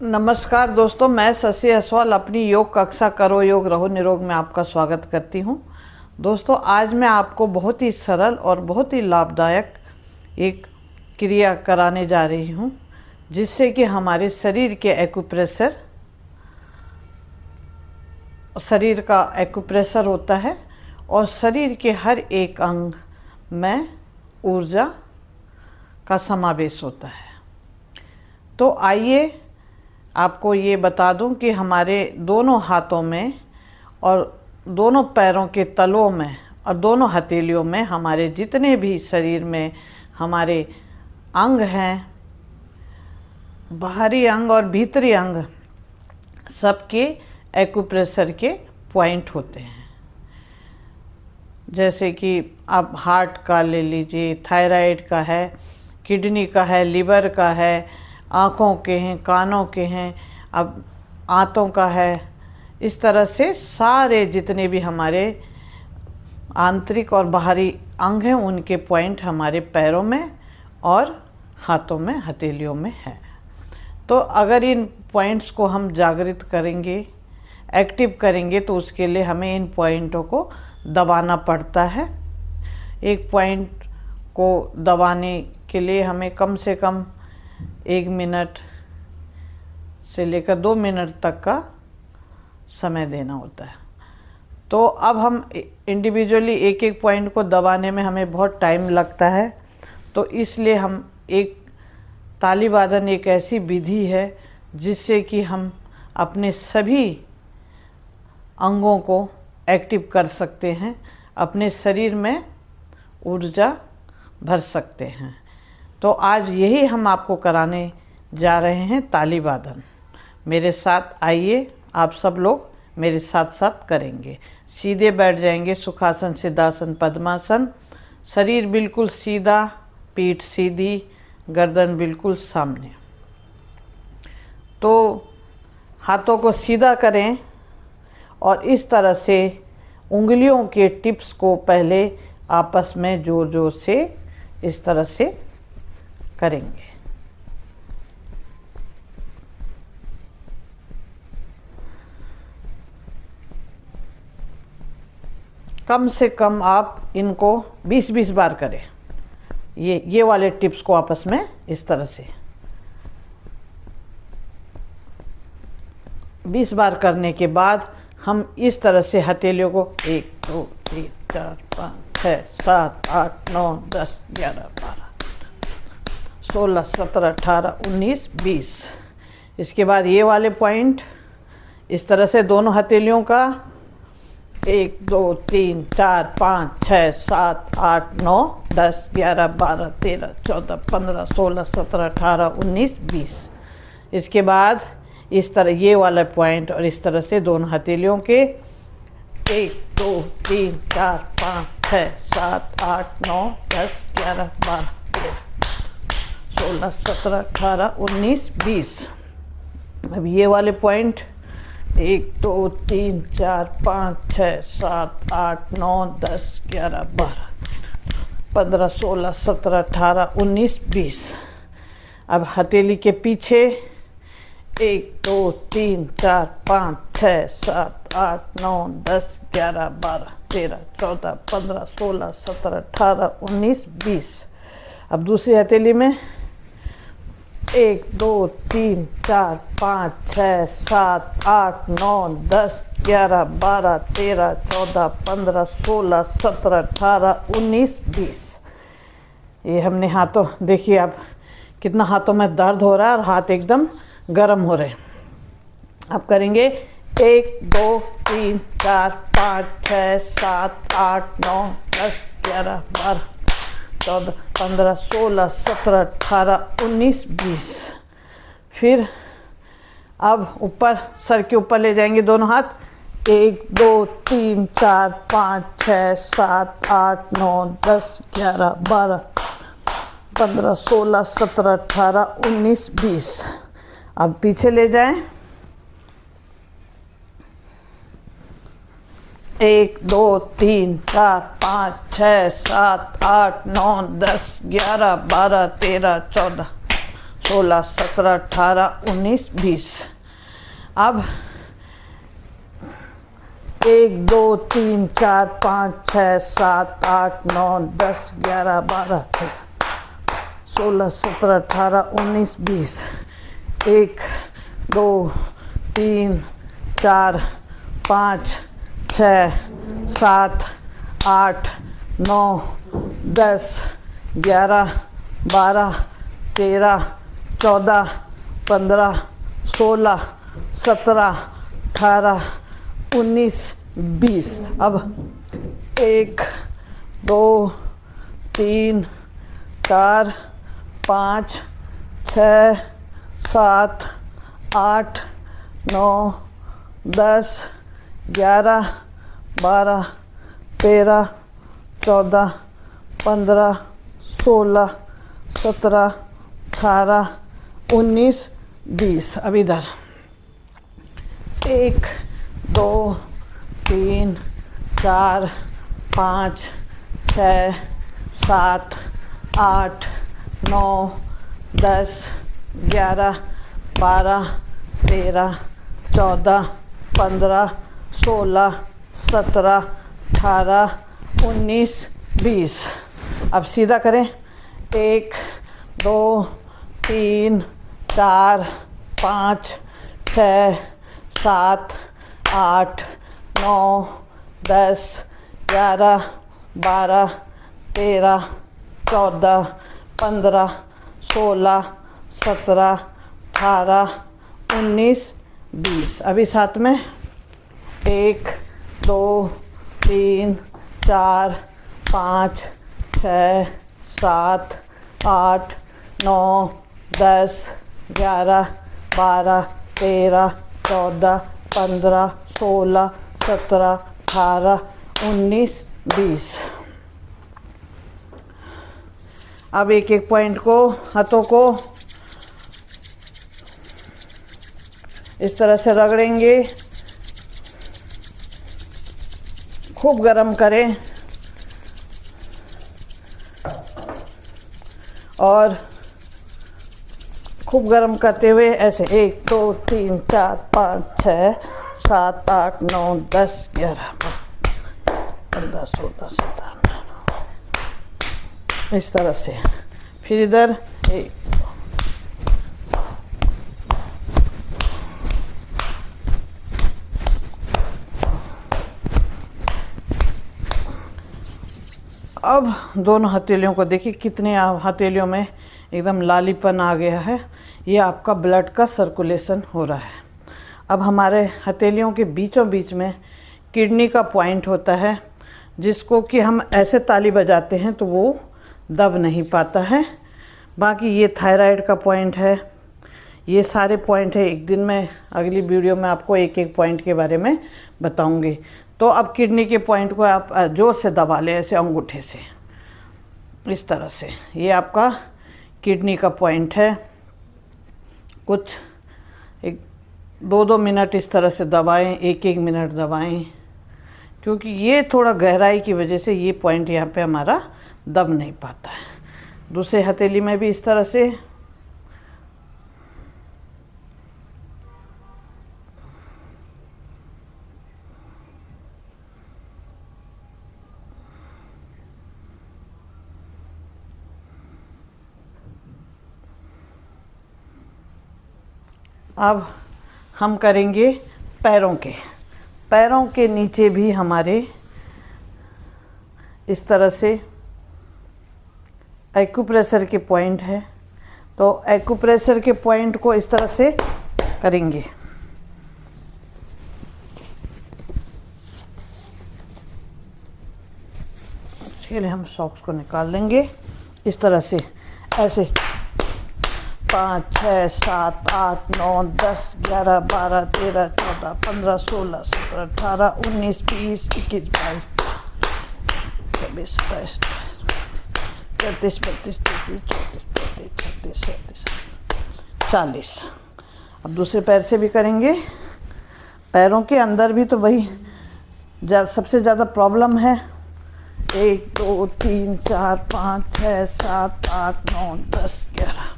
नमस्कार दोस्तों, मैं शशि असवाल अपनी योग कक्षा करो योग रहो निरोग में आपका स्वागत करती हूं। दोस्तों, आज मैं आपको बहुत ही सरल और बहुत ही लाभदायक एक क्रिया कराने जा रही हूं, जिससे कि हमारे शरीर के एक्यूप्रेशर, शरीर का एक्यूप्रेशर होता है और शरीर के हर एक अंग में ऊर्जा का समावेश होता है। तो आइए आपको ये बता दूं कि हमारे दोनों हाथों में और दोनों पैरों के तलों में और दोनों हथेलियों में हमारे जितने भी शरीर में हमारे अंग हैं, बाहरी अंग और भीतरी अंग, सबके एक्यूप्रेशर के पॉइंट होते हैं। जैसे कि आप हार्ट का ले लीजिए, थायराइड का है, किडनी का है, लिवर का है, आँखों के हैं, कानों के हैं, अब आंतों का है। इस तरह से सारे जितने भी हमारे आंतरिक और बाहरी अंग हैं, उनके पॉइंट हमारे पैरों में और हाथों में, हथेलियों में है। तो अगर इन पॉइंट्स को हम जागृत करेंगे, एक्टिव करेंगे, तो उसके लिए हमें इन पॉइंटों को दबाना पड़ता है। एक पॉइंट को दबाने के लिए हमें कम से कम 1 मिनट से लेकर 2 मिनट तक का समय देना होता है। तो अब हम इंडिविजुअली एक एक पॉइंट को दबाने में हमें बहुत टाइम लगता है, तो इसलिए हम एक ताली वादन एक ऐसी विधि है जिससे कि हम अपने सभी अंगों को एक्टिव कर सकते हैं, अपने शरीर में ऊर्जा भर सकते हैं। तो आज यही हम आपको कराने जा रहे हैं, ताली वादन। मेरे साथ आइए, आप सब लोग मेरे साथ साथ करेंगे। सीधे बैठ जाएंगे, सुखासन, सिद्धासन, पद्मासन। शरीर बिल्कुल सीधा, पीठ सीधी, गर्दन बिल्कुल सामने। तो हाथों को सीधा करें और इस तरह से उंगलियों के टिप्स को पहले आपस में जोर जोर से इस तरह से करेंगे। कम से कम आप इनको 20-20 बार करें। ये वाले टिप्स को आपस में इस तरह से 20 बार करने के बाद हम इस तरह से हथेलियों को 1 2 3 4 5 6 7 8 9 10 11 12 16 17 18 19 20। इसके बाद ये वाले पॉइंट इस तरह से दोनों हथेलियों का 1 2 3 4 5 6 7 8 9 10 11 12 13 14 15 16 17 18 19 20। इसके बाद इस तरह ये वाला पॉइंट और इस तरह से दोनों हथेलियों के 1 2 3 4 5 6 7 8 9 10 11 12 13 16 17 18 19 20। अब ये वाले पॉइंट 1 2 3 4 5 6 7 8 9 10 11 12 15 16 17 18 19 20। अब हथेली के पीछे 1 2 3 4 5 6 7 8 9 10 11 12 13 14 15 16 17 18 19 20। अब दूसरी हथेली में 1 2 3 4 5 6 7 8 9 10 11 12 13 14 15 16 17 18 19 20। ये हमने हाथों, देखिए आप कितना हाथों में दर्द हो रहा है और हाथ एकदम गर्म हो रहे हैं। अब करेंगे 1 2 3 4 5 6 7 8 9 10 11 12 14 15 16 17 18 19 20। फिर अब ऊपर, सर के ऊपर ले जाएंगे दोनों हाथ। 1 2 3 4 5 6 7 8 9 10 11 12 15 16 17 18 19 20। अब पीछे ले जाएं। 1 2 3 4 5 6 7 8 9 10 11 12 13 14 16 17 18 19 20। अब 1 2 3 4 5 6 7 8 9 10 11 12 13 16 17 18 19 20। 1 2 3 4 5 6 7 8 9 10 11 12 13 14 15 16 17 18 19 20। अब 1 2 3 4 5 6 7 8 9 10 11 12 13 14 15 16 17 18 19 20। अब इधर 1 2 3 4 5 6 7 8 9 10 11 12 13 14 15 16 17 18 19 20। अब सीधा करें। 1 2 3 4 5 6 7 8 9 10 11 12 13 14 15 16 17 18 19 20। अभी साथ में 1 2 3 4 5 6 7 8 9 10 11 12 13 14 15 16 17 18 19 20। अब एक एक पॉइंट को, हाथों को इस तरह से रगड़ेंगे। खूब गरम करें और खूब गरम करते हुए ऐसे 1 2 3 4 5 6 7 8 9 10 11 15 16 17 इस तरह से। फिर इधर 1 अब दोनों हथेलियों को देखिए कितने हथेलियों में एकदम लालीपन आ गया है। ये आपका ब्लड का सर्कुलेशन हो रहा है। अब हमारे हथेलियों के बीचों बीच में किडनी का पॉइंट होता है, जिसको कि हम ऐसे ताली बजाते हैं तो वो दब नहीं पाता है। बाकी ये थायराइड का पॉइंट है। ये सारे पॉइंट है। एक दिन में अगली वीडियो में आपको एक एक पॉइंट के बारे में बताऊंगी। तो अब किडनी के पॉइंट को आप जोर से दबा लें ऐसे अंगूठे से, इस तरह से। ये आपका किडनी का पॉइंट है। कुछ 1-2 मिनट इस तरह से दबाएं, 1-1 मिनट दबाएं, क्योंकि ये थोड़ा गहराई की वजह से ये पॉइंट यहाँ पे हमारा दब नहीं पाता है। दूसरे हथेली में भी इस तरह से। अब हम करेंगे पैरों के। पैरों के नीचे भी हमारे इस तरह से एक्यूप्रेशर के पॉइंट है। तो एक्यूप्रेशर के पॉइंट को इस तरह से करेंगे। इसके लिए हम सॉक्स को निकाल लेंगे इस तरह से, ऐसे 5 6 7 8 9 10 11 12 13 14 15 16 17 18 19 20 21 22 23 24 33 32 34 36 40। अब दूसरे पैर से भी करेंगे। पैरों के अंदर भी तो वही सबसे ज़्यादा प्रॉब्लम है। 1 2 3 4 5 6 7 8 9 10 11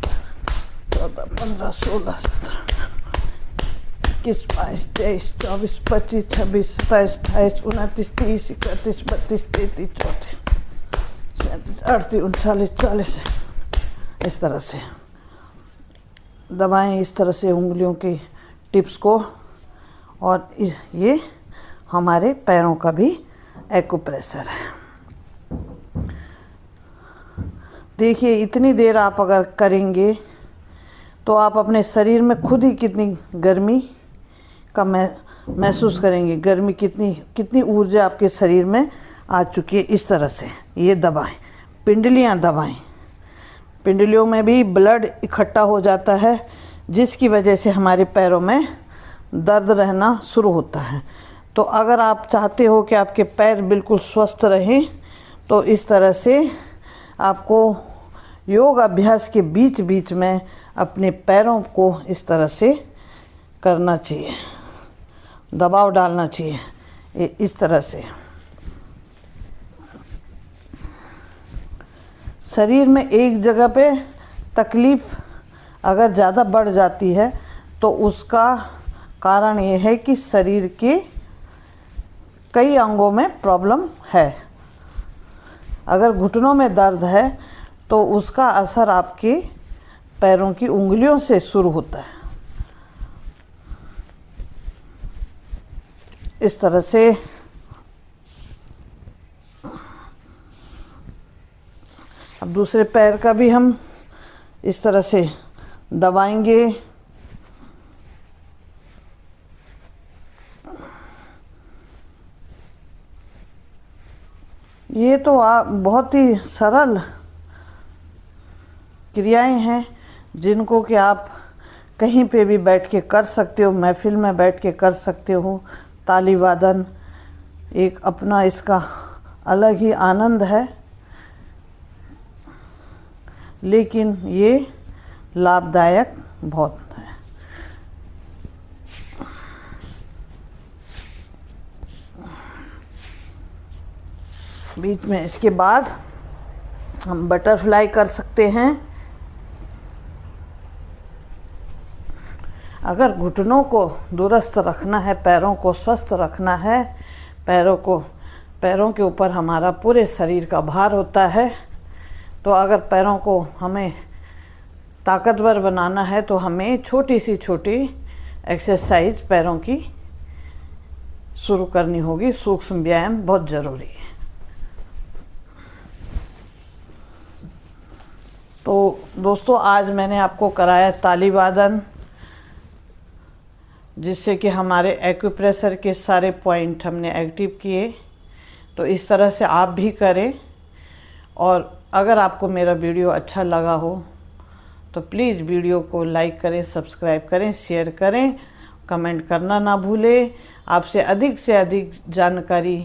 14, 15, 16, 17, 21, 22, 23, 24, 25, 26, 27, 28, 29, 30, 31, 32, 33, 34, 37, 38, 39, 40। इस तरह से दबाएं, इस तरह से उंगलियों की टिप्स को। और ये हमारे पैरों का भी एक्यूप्रेशर है। देखिए, इतनी देर आप अगर करेंगे तो आप अपने शरीर में खुद ही कितनी गर्मी का महसूस करेंगे, गर्मी कितनी ऊर्जा आपके शरीर में आ चुकी है। इस तरह से ये दबाएं, पिंडलियां दबाएं। पिंडलियों में भी ब्लड इकट्ठा हो जाता है, जिसकी वजह से हमारे पैरों में दर्द रहना शुरू होता है। तो अगर आप चाहते हो कि आपके पैर बिल्कुल स्वस्थ रहें तो इस तरह से आपको योग अभ्यास के बीच बीच में अपने पैरों को इस तरह से करना चाहिए, दबाव डालना चाहिए इस तरह से। शरीर में एक जगह पे तकलीफ़ अगर ज़्यादा बढ़ जाती है तो उसका कारण ये है कि शरीर के कई अंगों में प्रॉब्लम है। अगर घुटनों में दर्द है तो उसका असर आपके पैरों की उंगलियों से शुरू होता है। इस तरह से अब दूसरे पैर का भी हम इस तरह से दबाएंगे। ये तो आप बहुत ही सरल क्रियाएं हैं जिनको कि आप कहीं पे भी बैठ के कर सकते हो, महफिल में बैठ के कर सकते हो। ताली वादन एक अपना इसका अलग ही आनंद है, लेकिन ये लाभदायक बहुत है। बीच में इसके बाद हम बटरफ्लाई कर सकते हैं। अगर घुटनों को दुरुस्त रखना है, पैरों को स्वस्थ रखना है, पैरों के ऊपर हमारा पूरे शरीर का भार होता है, तो अगर पैरों को हमें ताकतवर बनाना है तो हमें छोटी सी छोटी एक्सरसाइज पैरों की शुरू करनी होगी। सूक्ष्म व्यायाम बहुत ज़रूरी है। तो दोस्तों, आज मैंने आपको कराया ताली वादन, जिससे कि हमारे एक्यूप्रेशर के सारे पॉइंट हमने एक्टिव किए। तो इस तरह से आप भी करें। और अगर आपको मेरा वीडियो अच्छा लगा हो तो प्लीज़ वीडियो को लाइक करें, सब्सक्राइब करें, शेयर करें, कमेंट करना ना भूलें। आपसे अधिक से अधिक जानकारी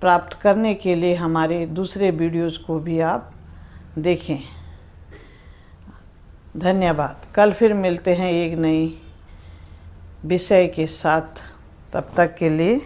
प्राप्त करने के लिए हमारे दूसरे वीडियोज़ को भी आप देखें। धन्यवाद। कल फिर मिलते हैं एक नई विषय के साथ। तब तक के लिए